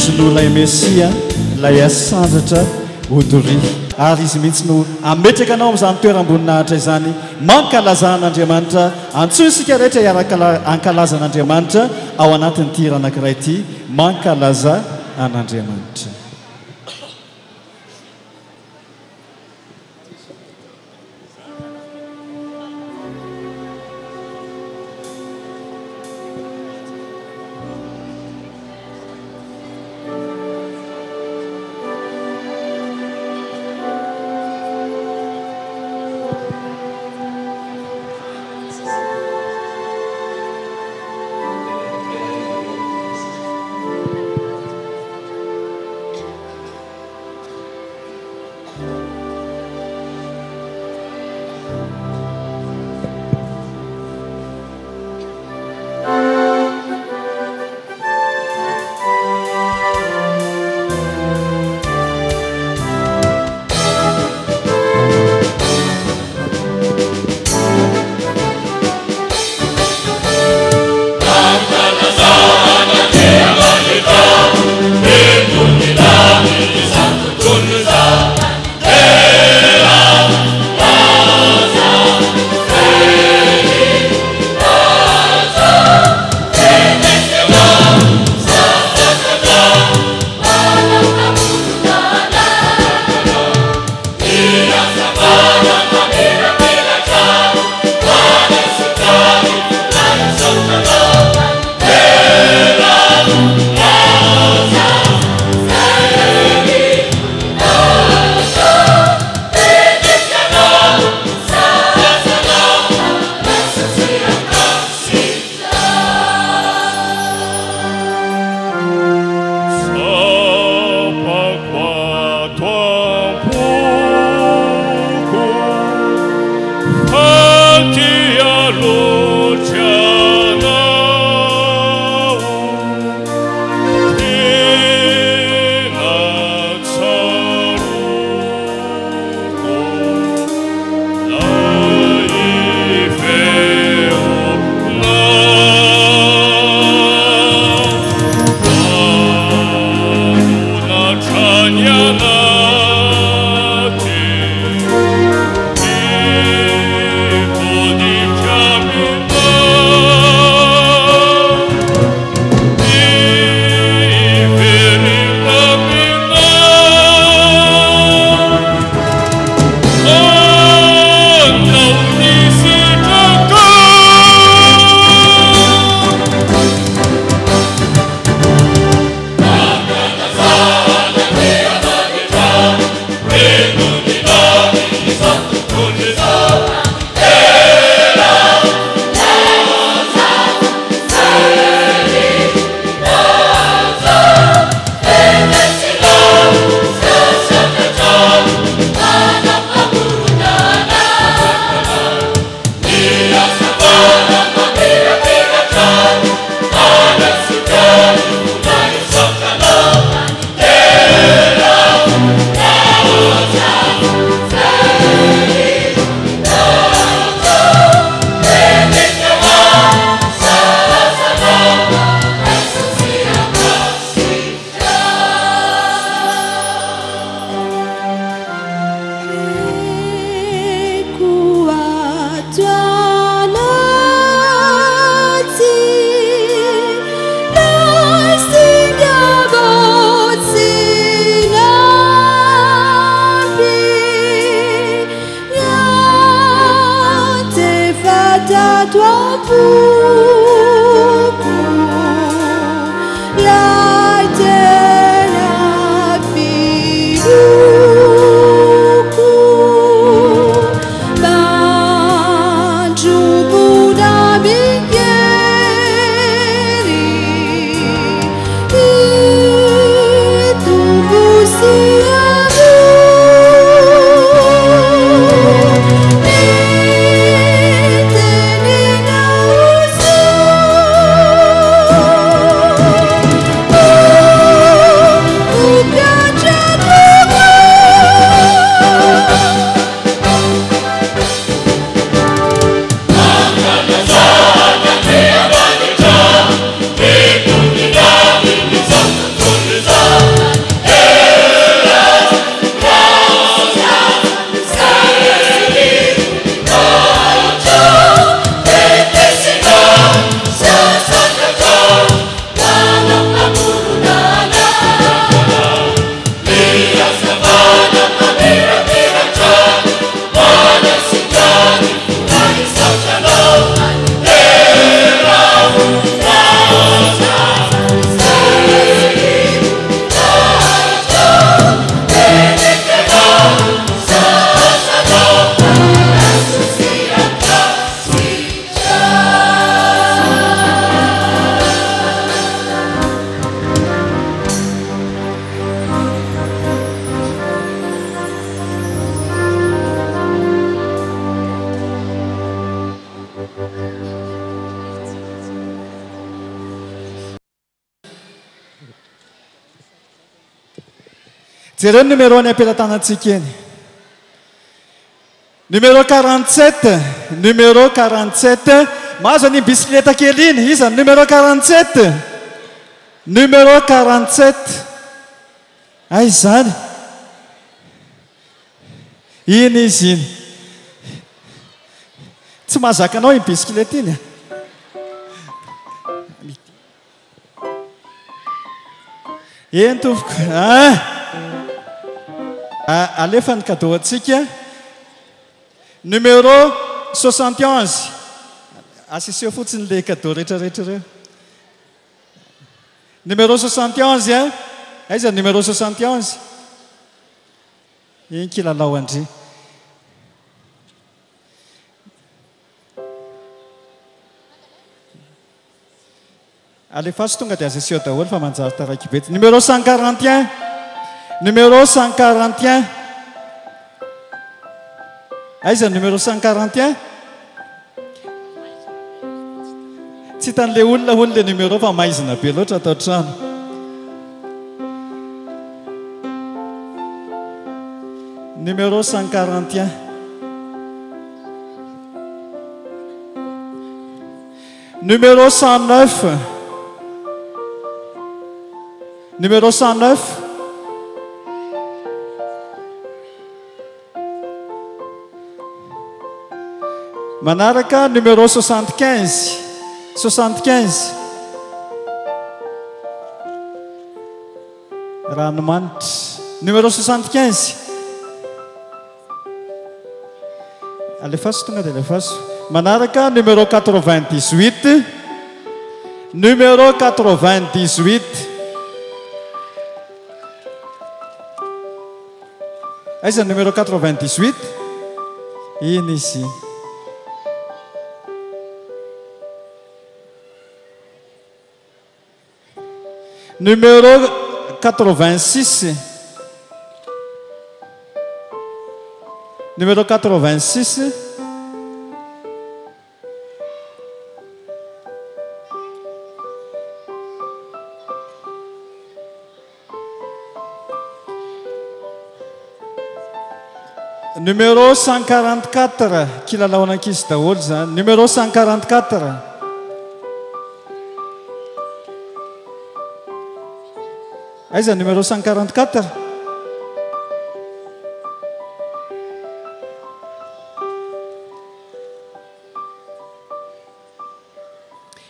izon'olay mesia lay asandratra odory ary izy mihitsy no ametraka anao amin'izany toeram-boninahitra izany mankalazan'andriamanitra antsoy isika rehetra iaraka ankalazan'andriamanitra ao anatin'ny tira anankiray ity mankalaza an'andriamanitra. jereo numéro any ampelatanatsika eny numéro 47 numéro 47 mahazo any bisikileta kely iny izany numéro 47 numéro 47 ay zany iny izy iny tsy mahazaka anao iny bisikileta iny eny tompoko alefa ny cadeau atsika numéro 71 asiseo fotsiny le cadeau rehetrarehetra reo numéro 71 aiza numéro 71 iny kilalao andry alefaso tonga dia asiseo daholo fa manjary taraiky bety numéro 141 numéro 141 aiza numéro 141 tsy hitan'le olona hono le numéro fa maizina be loatra atao trano numéro 141 numéro 109 numéro 109 manaraka numéro 75 75 ranomanitra numéro 75 alefaso tonga dia alefaso manaraka numéro 98 numéro 98 aiza numéro 98 iny izy numéro 86 numéro 86 numéro 144 kilalao anankizy daholo zany numéro 144 aiza numéro 144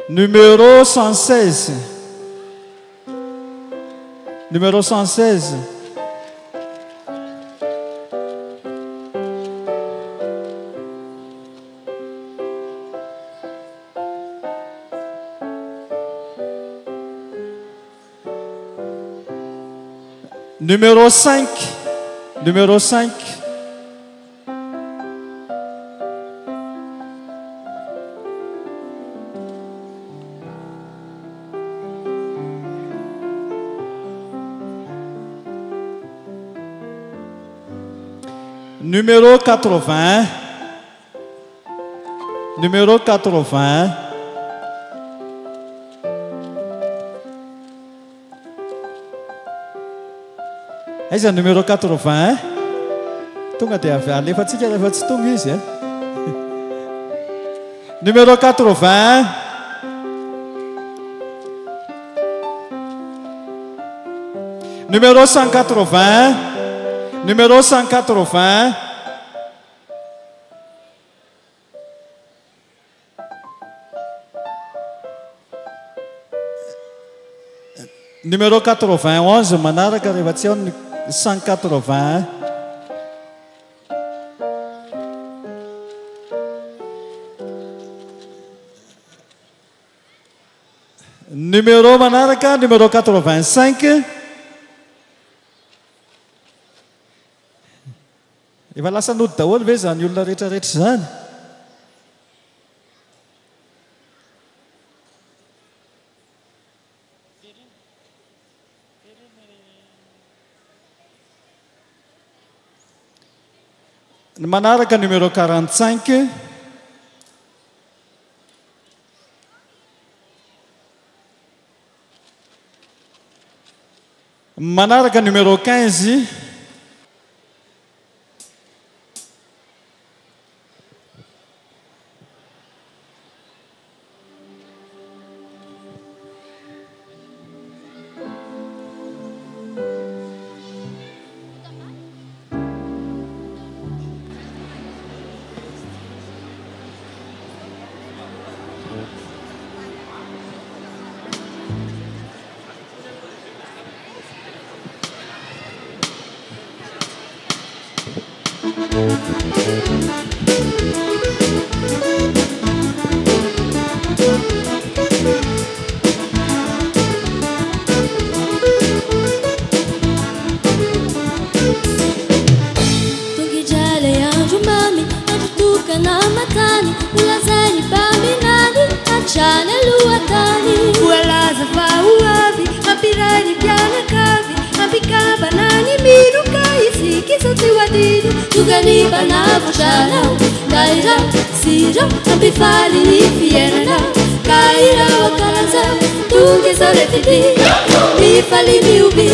numéro 116 numéro 116 numéro 5 numéro 5 numéro 80 numéro 80 aiza numéro 80 tonga dia alefatsika rehefa tsy tonga izy numéro 80 numéro 180 numéro 180 numéro 91 manaraka rehefa tsy ao 180 numéro manaraka numéro 85 efa lasa nody daholo ve zany olona rehetrarehetra zany manaraka numéro 45 manaraka numéro 15 Walaza fauavi, ampirani pianakavi, ampikambanani miruka isikisati wadini, tugani banavujana, kaira siro, ampifali ni fiena, kaira wakalaza, tugezoretiti, mifali miubi,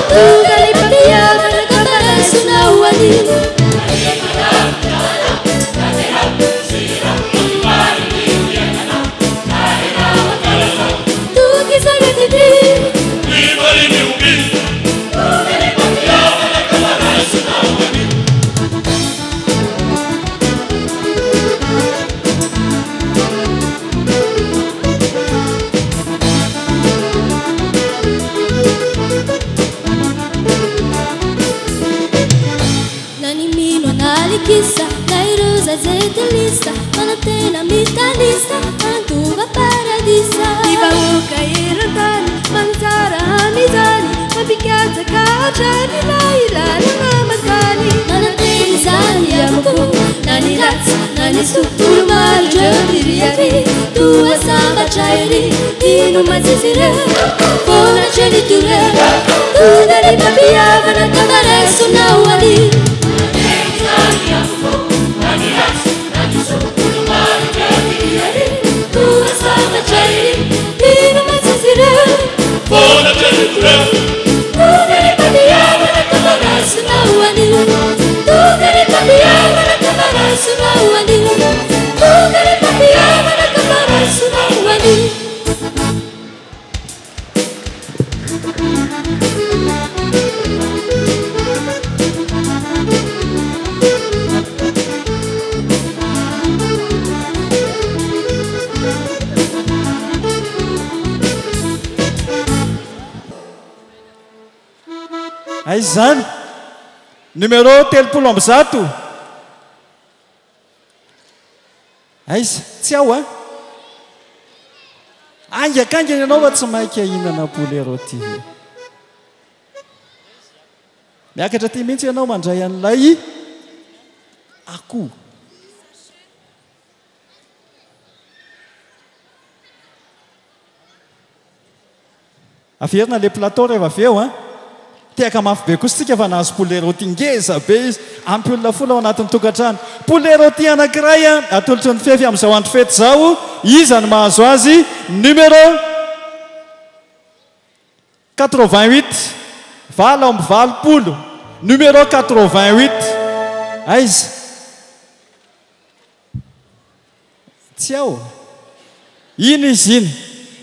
tugani papia, manakabara sunawani. Kisa, nairosa zetelista, manatena mitanista, antuva paradisa. Divamuka irantani, manzara amizani, mapicazza cacciani, lailani mamatani. Manateni zani amuku, nani razza, nani su, urumari giorni riavi, tua samba ciairi, dinu mazisire, fona celiture, tu dari papiava, na cavaresso nawali. Aiza zany numéro 300. Aiza tsy ao a angakangany ianao fa tsy mainka inana bolero ty miakatra ty mihitsy ianao mandray an'ilay akoho. Averina le plateau rehefa avy eo a tiaka mafy be kosa tsika fa nahazo polero ty ngeza be izy ampy olona fola ao anatin'ny tokantrano. Polero ty anankiray a atolotry ny fefy amin'izao andro fety zao iza ny mahazo azy numéro 88 valopolo numéro 88 aiza tsy ao iny izy iny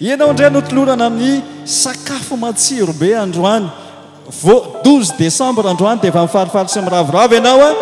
ianao indray notolorana ny sakafo matsiro be androany 12 décembre androany dia efa mifalifaly sy miravoravo ianao a